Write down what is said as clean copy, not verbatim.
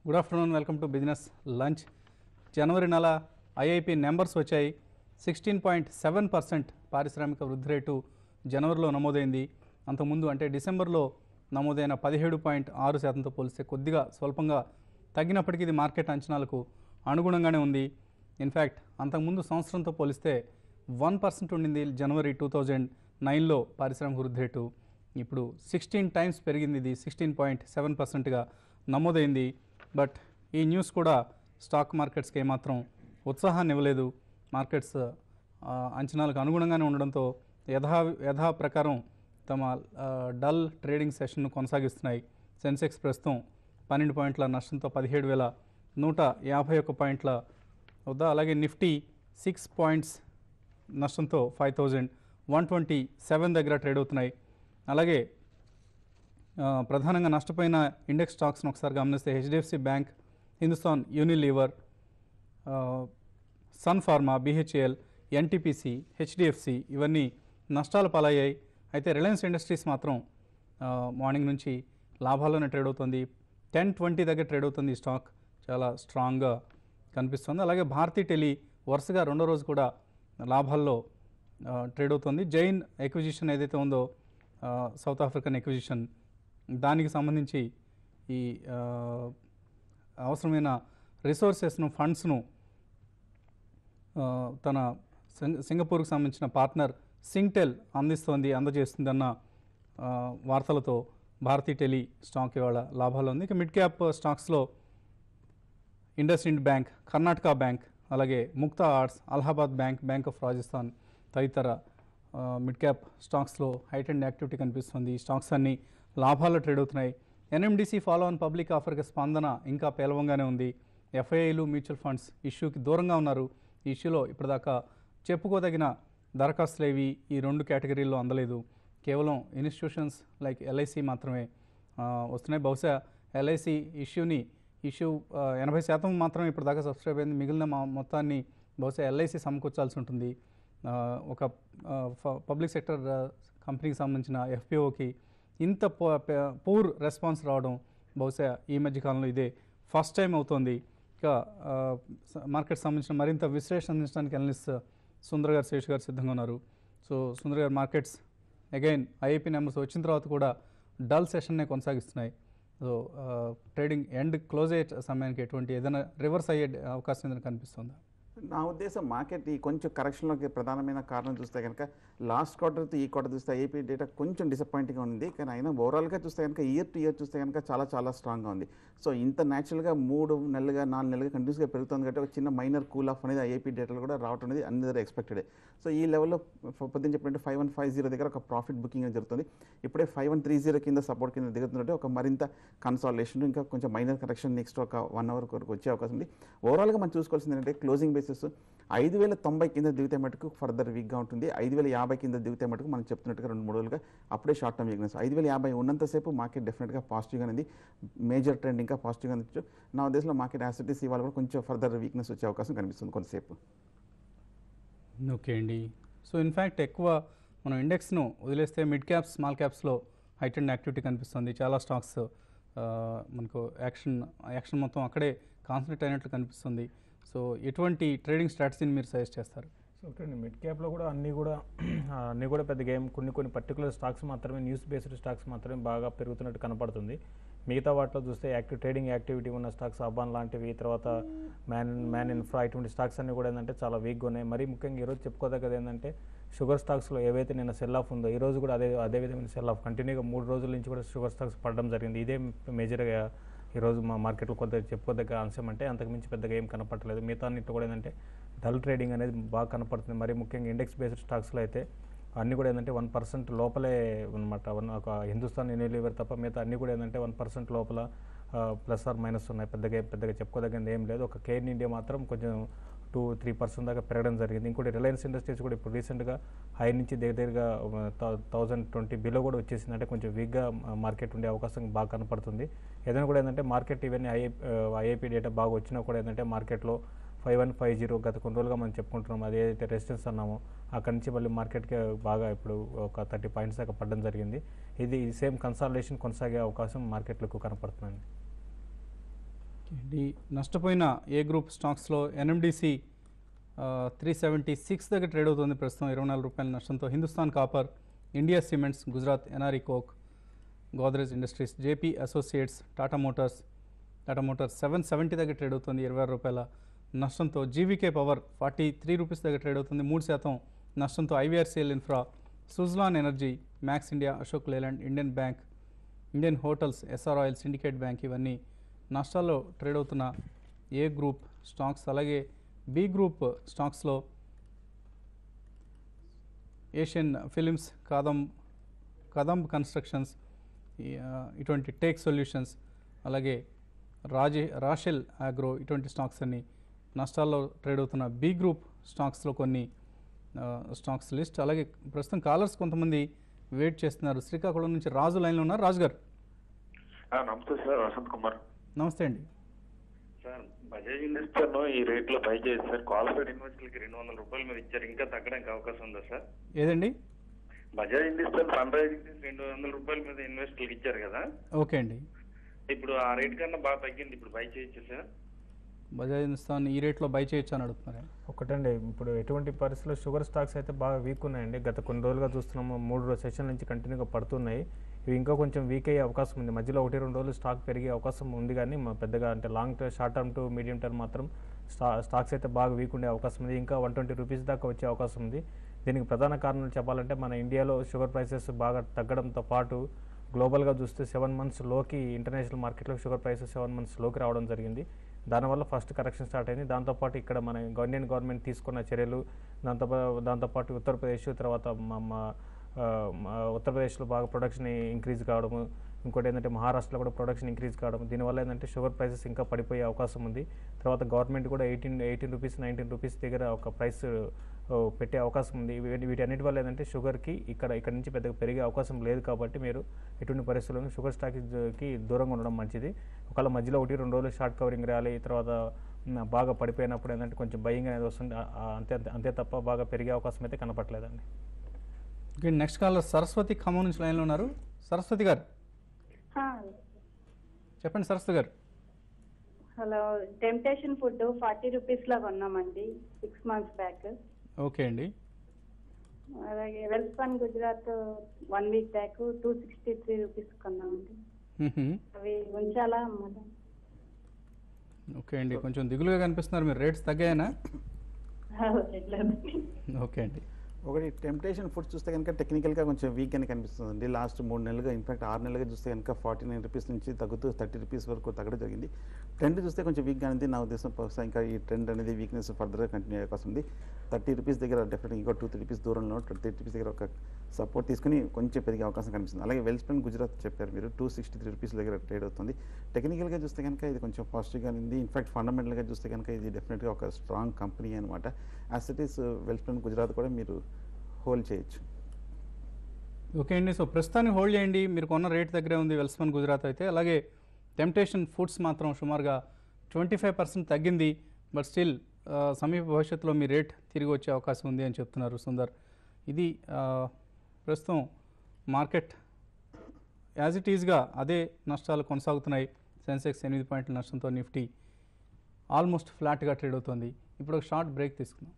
Good afternoon, welcome to business lunch. జనవరి నెల IIP numbers వచ్చాయి. 16.7% పారిశ్రామిక వృద్ధి రేటు జనవరిలో నమోదైంది. అంతకుముందు అంటే డిసెంబర్లో నమోదైన 17.6%తో పోలిస్తే కొద్దిగా స్వల్పంగా తగ్గినప్పటికీ ఇది మార్కెట్ అంచనాలకు అనుగుణంగానే ఉంది. ఇన్ఫ్యాక్ట్ అంతకుముందు సంవత్సరంతో పోలిస్తే 1% ఉండింది జనవరి 2009లో పారిశ్రామిక వృద్ధి రేటు. ఇప్పుడు 16 టైమ్స్ పెరిగింది. ఇది 16.7%గా నమోదైంది. బట్ ఈ న్యూస్ కూడా స్టాక్ మార్కెట్స్కి ఏమాత్రం ఉత్సాహాన్ని ఇవ్వలేదు. మార్కెట్స్ అంచనాలకు అనుగుణంగానే ఉండడంతో యథా ప్రకారం తమ డల్ ట్రేడింగ్ సెషన్ను కొనసాగిస్తున్నాయి. సెన్సెక్స్ ప్రస్తుతం 12 పాయింట్ల నష్టంతో 17,151 పాయింట్ల వద్ద, అలాగే నిఫ్టీ 6 పాయింట్స్ నష్టంతో 5,127 దగ్గర ట్రేడ్ అవుతున్నాయి. అలాగే ప్రధానంగా నష్టపోయిన ఇండెక్స్ స్టాక్స్ను ఒకసారి గమనిస్తే HDFC bank, Hindustan Unilever, Sun Pharma, BHEL, NTPC, HDFC ఇవన్నీ నష్టాల పాలయ్యాయి. అయితే రిలయన్స్ ఇండస్ట్రీస్ మాత్రం మార్నింగ్ నుంచి లాభాల్లోనే ట్రేడ్ అవుతుంది. 10.20 దగ్గర ట్రేడ్ అవుతుంది. ఈ స్టాక్ చాలా స్ట్రాంగ్గా కనిపిస్తుంది. అలాగే భారతీ టెలి వరుసగా రెండో రోజు కూడా లాభాల్లో ట్రేడ్ అవుతుంది. జైన్ ఎక్విజిషన్ ఏదైతే ఉందో సౌత్ ఆఫ్రికన్ ఎక్విజిషన్, దానికి సంబంధించి ఈ అవసరమైన రిసోర్సెస్ను, ఫండ్స్ను తన సింగపూర్కు సంబంధించిన పార్ట్నర్ సింగ్టెల్ అందజేస్తుందన్న వార్తలతో భారతీ టెలి స్టాక్ ఇవాళ లాభాల్లో ఉంది. ఇక మిడ్ క్యాప్ స్టాక్స్లో ఇండస్ ఇండ్ బ్యాంక్, కర్ణాటక బ్యాంక్, అలాగే Mukta arts, Allahabad bank, bank of Rajasthan తదితర మిడ్ క్యాప్ స్టాక్స్లో హైటెండ్ యాక్టివిటీ కనిపిస్తుంది. ఈ స్టాక్స్ అన్నీ లాభాల్లో ట్రేడ్ అవుతున్నాయి. ఎన్ఎండిసి ఫాలో ఆన్ పబ్లిక్ ఆఫర్కి స్పందన ఇంకా పేలవంగానే ఉంది. ఎఫ్ఐఐలు, మ్యూచువల్ ఫండ్స్ ఇష్యూకి దూరంగా ఉన్నారు. ఈ ఇష్యూలో ఇప్పటిదాకా చెప్పుకోదగిన దరఖాస్తులు ఏవి ఈ రెండు కేటగిరీల్లో అందలేదు. కేవలం ఇన్స్టిట్యూషన్స్ లైక్ ఎల్ఐసి మాత్రమే వస్తున్నాయి. బహుశా ఎల్ఐసి ఇష్యూ 80% మాత్రమే ఇప్పటిదాకా సబ్స్క్రైబ్ అయింది. మిగిలిన మొత్తాన్ని బహుశా ఎల్ఐసి సమకూర్చాల్సి ఉంటుంది. ఒక పబ్లిక్ సెక్టర్ కంపెనీకి సంబంధించిన ఎఫ్పిఓకి ఇంత పూర్ రెస్పాన్స్ రావడం బహుశా ఈ మధ్యకాలంలో ఇదే ఫస్ట్ టైం అవుతుంది. ఇక మార్కెట్ సంబంధించిన మరింత విశ్లేషణ అందించడానికి అనలిస్ట్ సుందర్ గారు, శేష్ గారు సిద్ధంగా ఉన్నారు. సో సుందర్ గారు, మార్కెట్స్ అగైన్ ఐఐపి నెంబర్స్ వచ్చిన తర్వాత కూడా డల్ సెషన్నే కొనసాగిస్తున్నాయి. సో ట్రేడింగ్ ఎండ్ క్లోజ్ అయ్యే సమయానికి ఎటువంటి ఏదైనా రివర్స్ అయ్యే అవకాశం ఏదైనా కనిపిస్తుందా? నా ఉద్దేశం మార్కెట్ ఈ కొంచెం కరెక్షన్లోకి ప్రధానమైన కారణం చూస్తే కనుక లాస్ట్ క్వార్టర్తో ఈ క్వార్టర్ చూస్తే ఏపీ డేటా కొంచెం డిసప్పాయింట్గా ఉంది. కానీ అయినా ఓవరాల్గా చూస్తే కనుక ఇయర్ టు ఇయర్ చూస్తే కనుక చాలా చాలా స్ట్రాంగ్గా ఉంది. సో ఇంత న్యాచురల్గా 3 నెలలుగా 4 నెలలుగా కంటిన్యూస్గా పెరుగుతుంది కాబట్టి ఒక చిన్న మైనర్ కూల్ ఆఫ్ అనేది ఐఏపీ డేటాలు కూడా రావడం అనేది అందరూ ఎక్స్పెక్టెడ్. సో ఈ లెవెల్లో పొద్దున్న చెప్పినట్టు 5150 దగ్గర ఒక ప్రాఫిట్ బుకింగ్ జరుగుతుంది. ఇప్పుడే 5130 కింద సపోర్ట్ కింద దిగుతున్నట్టు ఒక మరింత కన్సాలిడేషన్, ఇంకా కొంచెం మైనర్ కరెక్షన్ నెక్స్ట్ ఒక 1 అవర్ వరకు వచ్చే అవకాశం ఉంది. ఓవరాల్గా మనం చూసుకోవాల్సింది ఏంటంటే క్లోజింగ్ బేసిస్ 5090 కింద దిగితే మటుకు ఫర్దర్ వీక్గా ఉంటుంది. 5050 కింద దిగితే మటుకు మనం చెప్తున్నట్టుగా 2-3 రోజులుగా అప్పుడే షార్ట్ టర్మ్ వీక్నెస్. 5050 ఉన్నంతసేపు మార్కెట్ డెఫినెట్గా పాజిటివ్గా ఉంది. మేజర్ ట్రెండ్ ఇంకా పాజిటివ్గా ఉంది. నా ఉద్దేశంలో మార్కెట్ యాసిటీస్ ఇవాళ కూడా కొంచెం ఫర్దర్ వీక్నెస్ వచ్చే అవకాశం కనిపిస్తుంది కొంతసేపు. ఓకే అండి. సో ఇన్ఫ్యాక్ట్ ఎక్కువ మనం ఇండెక్స్ను వదిలేస్తే మిడ్ క్యాప్స్, స్మాల్ క్యాప్స్లో హైటెండ్ యాక్టివిటీ కనిపిస్తుంది. చాలా స్టాక్స్ మనకు యాక్షన్ మొత్తం అక్కడే కాన్సన్ట్రేట్ అయినట్లు కనిపిస్తుంది. సో ఎటువంటి ట్రేడింగ్ స్ట్రాటజీని మీరు సజెస్ట్ చేస్తారు? సో ఓకే అండి, మిడ్ క్యాప్లో కూడా అన్నీ కూడా పెద్దగా ఏం కొన్ని పర్టికులర్ స్టాక్స్ మాత్రమే, న్యూస్ బేస్డ్ స్టాక్స్ మాత్రమే బాగా పెరుగుతున్నట్టు కనపడుతుంది. మిగతా వాటిలో చూస్తే ట్రేడింగ్ యాక్టివిటీ ఉన్న స్టాక్స్ అబాన్ లాంటివి, తర్వాత మ్యాన్ ఇన్ఫ్రా ఇటువంటి స్టాక్స్ అన్నీ కూడా ఏంటంటే చాలా వీక్గా ఉన్నాయి. మరీ ముఖ్యంగా ఈరోజు చెప్పుకోదగ్గది ఏంటంటే షుగర్ స్టాక్స్లో ఏవైతే నిన్న సెల్ ఆఫ్ ఉందో ఈరోజు కూడా అదే విధమైన సెల్ ఆఫ్ కంటిన్యూగా 3 రోజుల నుంచి కూడా షుగర్ స్టాక్స్ పడడం జరిగింది. ఇదే మేజర్గా ఈరోజు మా మార్కెట్లో కొంత చెప్పుకోదగ్గ అంశం. అంటే అంతకుమించి పెద్దగా ఏం కనపడలేదు. మిగతా అన్నింటిలో కూడా ఏంటంటే డల్ ట్రేడింగ్ అనేది బాగా కనపడుతుంది. మరి ముఖ్యంగా ఇండెక్స్ బేస్డ్ స్టాక్స్లో అయితే అన్నీ కూడా ఏంటంటే 1% లోపలే అనమాట. ఒక హిందుస్థాన్ యూనిలీవర్ తప్ప మిగతా అన్నీ కూడా ఏంటంటే 1% లోపల ప్లస్ ఆర్ మైనస్ ఉన్నాయి. పెద్దగా చెప్పుకోదగ్గది ఏం లేదు. ఒక కేర్ ఇండియా మాత్రం కొంచెం 2-3% దాకా పెరగడం జరిగింది. ఇంకోటి రిలయన్స్ ఇండస్ట్రీస్ కూడా ఇప్పుడు రీసెంట్గా హై నుంచి దగ్గరగా 1020 బిలో కూడా వచ్చేసింది. అంటే కొంచెం వీక్గా మార్కెట్ ఉండే అవకాశం బాగా కనపడుతుంది. ఏదైనా కూడా ఏంటంటే మార్కెట్ ఇవన్నీ ఐఐపీ డేటా బాగా వచ్చినా కూడా ఏంటంటే మార్కెట్లో 5150 గత కొన్ని రోజులుగా మనం చెప్పుకుంటున్నాం. అది ఏదైతే రెసిస్టెన్స్ అన్నామో అక్కడి నుంచి మళ్ళీ మార్కెట్కి బాగా ఇప్పుడు ఒక 30 పాయింట్స్ దాకా పడడం జరిగింది. ఇది సేమ్ కన్సాలిడేషన్ కొనసాగే అవకాశం మార్కెట్లో ఎక్కువ కనపడుతుందండి. ఈ నష్టపోయిన ఏ గ్రూప్ స్టాక్స్లో ఎన్ఎండిసి 376 దగ్గర ట్రేడ్ అవుతుంది ప్రస్తుతం 24 రూపాయల నష్టంతో. Hindustan copper, India cements, Gujarat NRE coke, Godrej industries, JP associates, Tata motors 770 దగ్గర ట్రేడ్ అవుతుంది 26 రూపాయల నష్టంతో. జీవీకే పవర్ 43 రూపీస్ దగ్గర ట్రేడ్ అవుతుంది 3% నష్టంతో. IVRCL infra, Suzlon energy, max India, Ashok Leyland, Indian bank, Indian hotels, SR oil, syndicate bank ఇవన్నీ నష్టాల్లో ట్రేడ్ అవుతున్న ఏ గ్రూప్ స్టాక్స్. అలాగే బి గ్రూప్ స్టాక్స్లో ఏషియన్ ఫిలిమ్స్, కదంబ్ కన్స్ట్రక్షన్స్, ఇటువంటి టేక్ సొల్యూషన్స్, అలాగే రాషెల్ ఆగ్రో ఇటువంటి స్టాక్స్ అన్ని నష్టాల్లో ట్రేడ్ అవుతున్న బి గ్రూప్ స్టాక్స్లో కొన్ని స్టాక్స్ లిస్ట్. అలాగే ప్రస్తుతం కాలర్స్ కొంతమంది వెయిట్ చేస్తున్నారు. శ్రీకాకుళం నుంచి రాజు లైన్లో ఉన్నారు. రాజు గారు నమస్తే సార్, వసంత్ కుమార్. నమస్తే అండి. సార్ బజాజ్ ఇన్వెస్టర్ ఈ రేట్ లో బై చేసి సార్ క్వాలిఫైడ్ ఇన్వెస్టర్లకి 200 రూపాయల మీద ఇచ్చారు, ఇంకా తగ్గడానికి అవకాశం ఉందా సార్? ఏదండి? బజాజ్ ఇన్వెస్టర్ ఫండ్ రైజింగ్ 200 రూపాయల మీద ఇన్వెస్టర్లకు ఇచ్చారు కదా, ఓకే అండి. ఇప్పుడు ఆ రేట్ కన్నా బాగా తగ్గింది, ఇప్పుడు బై చేయొచ్చు సార్? బజాజ్ హిందుస్థాన్ ఈ రేట్లో బై చేయొచ్చు అని అడుగుతున్నారు. ఒకటండి, ఇప్పుడు ఎటువంటి పరిస్థితుల్లో షుగర్ స్టాక్స్ అయితే బాగా వీక్ ఉన్నాయండి. గత కొన్ని రోజులుగా చూస్తున్నాము, 3 సెషన్ నుంచి కంటిన్యూగా పడుతున్నాయి. ఇవి ఇంకా కొంచెం వీక్ అయ్యే అవకాశం ఉంది. మధ్యలో 1-2 రోజులు స్టాక్ పెరిగే అవకాశం ఉంది, కానీ పెద్దగా అంటే short term two medium term మాత్రం స్టాక్స్ అయితే బాగా వీక్ ఉండే అవకాశం ఉంది. ఇంకా 120 రూపీస్ దాకా వచ్చే అవకాశం ఉంది. దీనికి ప్రధాన కారణాలు చెప్పాలంటే మన ఇండియాలో షుగర్ ప్రైసెస్ బాగా తగ్గడంతో పాటు గ్లోబల్గా చూస్తే 7 months లోకి ఇంటర్నేషనల్ మార్కెట్లో షుగర్ ప్రైసెస్ 7 months లోకి రావడం జరిగింది. దానివల్ల ఫస్ట్ కరెక్షన్ స్టార్ట్ అయింది. దాంతోపాటు ఇక్కడ మన ఇండియన్ గవర్నమెంట్ తీసుకున్న చర్యలు, దాంతోపాటు ఉత్తరప్రదేశ్, తర్వాత ఉత్తరప్రదేశ్లో బాగా ప్రొడక్షన్ ఇంక్రీజ్ కావడము, ఇంకోటి ఏంటంటే మహారాష్ట్రలో కూడా ప్రొడక్షన్ ఇంక్రీజ్ కావడం, దీనివల్ల ఏంటంటే షుగర్ ప్రైసెస్ ఇంకా పడిపోయే అవకాశం ఉంది. తర్వాత గవర్నమెంట్ కూడా 18 రూపీస్ 19 రూపీస్ దగ్గర ఒక ప్రైస్ పెట్టే అవకాశం ఉంది. వీటన్నిటి వల్ల ఏంటంటే షుగర్కి ఇక్కడ నుంచి పెద్దగా పెరిగే అవకాశం లేదు. కాబట్టి మీరు ఎటువంటి పరిస్థితుల్లోనూ షుగర్ స్టాక్కి దూరంగా ఉండడం మంచిది. ఒకవేళ మధ్యలో 1-2 రోజులు షార్ట్ కవరింగ్ రాలి, తర్వాత బాగా పడిపోయినప్పుడు ఏంటంటే కొంచెం బయింగ్ అనేది వస్తుంది, అంతే తప్ప బాగా పెరిగే అవకాశం అయితే కనపట్లేదండి. Okay, next caller Saraswati Khammam నుంచి లైన్లో ఉన్నారు. సరస్వతి గారు చెప్పండి. సరస్వతి గారు. హలో, టెంప్టేషన్ ఫుడ్ 40 రూపీస్లో కొన్నామండి 6 months బ్యాక్. ఓకే అండి. అలాగే Welspun Gujarat 1 week back 263 rupees కొన్నామండి. అవి ఉంచాలా అమ్మాలా? ఓకే అండి, కొంచెం దిగులుగా కనిపిస్తున్నారు మీరు. రేట్స్ తగ్గాయనా? ఓకే అండి. ఒకటి టెంప్టేషన్ ఫుడ్ చూస్తే కనుక టెక్నికల్గా కొంచెం వీక్ అని కనిపిస్తుంది. లాస్ట్ 3 నెలలుగా, ఇన్ఫాక్ట్ 6 నెలలుగా చూస్తే కనుక 49 రూపీస్ నుంచి తగ్గుతూ 30 రూపీస్ వరకు తగ్గడం జరిగింది. ట్రెండ్ చూస్తే కొంచెం వీక్గా అనేది నా ఉద్దేశం. ఇంకా ఈ ట్రెండ్ అనేది వీక్నెస్ ఫర్దర్గా కంటిన్యూ అయ్యే అవకాశం ఉంది. 30 రూపీస్ దగ్గర డెఫినెట్గా ఇంకో 2-3 రూపీస్ దూరంలో 30 రూపీస్ దగ్గర ఒక సపోర్ట్ తీసుకుని కొంచెం పెరిగే అవకాశం కనిపిస్తుంది. అలాగే వెల్స్పన్ గుజరాత్ చెప్పారు మీరు, 263 రూపీస్ దగ్గర ట్రేడ్ అవుతుంది. టెక్నికల్గా చూస్తే కనుక ఇది కొంచెం పాజిటివ్గా ఉంది. ఇన్ఫాక్ట్ ఫండమెంటల్గా చూస్తే కనుక ఇది డెఫినెట్గా ఒక స్ట్రాంగ్ కంపెనీ అనమాట. As it is Welspun Gujarat కూడా మీరు హోల్డ్ చేయొచ్చు. ఓకే అండి, సో ప్రస్తుతాన్ని హోల్డ్ చేయండి. మీరు కొన్న రేట్ దగ్గరే ఉంది వెల్స్పన్ గుజరాత్ అయితే. అలాగే టెంప్టేషన్ ఫుడ్స్ మాత్రం సుమారుగా 25% తగ్గింది. బట్ స్టిల్ సమీప భవిష్యత్తులో మీ రేట్ తిరిగి వచ్చే అవకాశం ఉంది అని చెప్తున్నారు సుందర్. ఇది ప్రస్తుతం మార్కెట్ యాజ్ ఇట్ ఈజ్గా అదే నష్టాలు కొనసాగుతున్నాయి. సెన్సెక్స్ 8 పాయింట్ల నష్టంతో, నిఫ్టీ ఆల్మోస్ట్ ఫ్లాట్గా ట్రేడ్ అవుతుంది. ఇప్పుడు ఒక షార్ట్ బ్రేక్ తీసుకుందాం.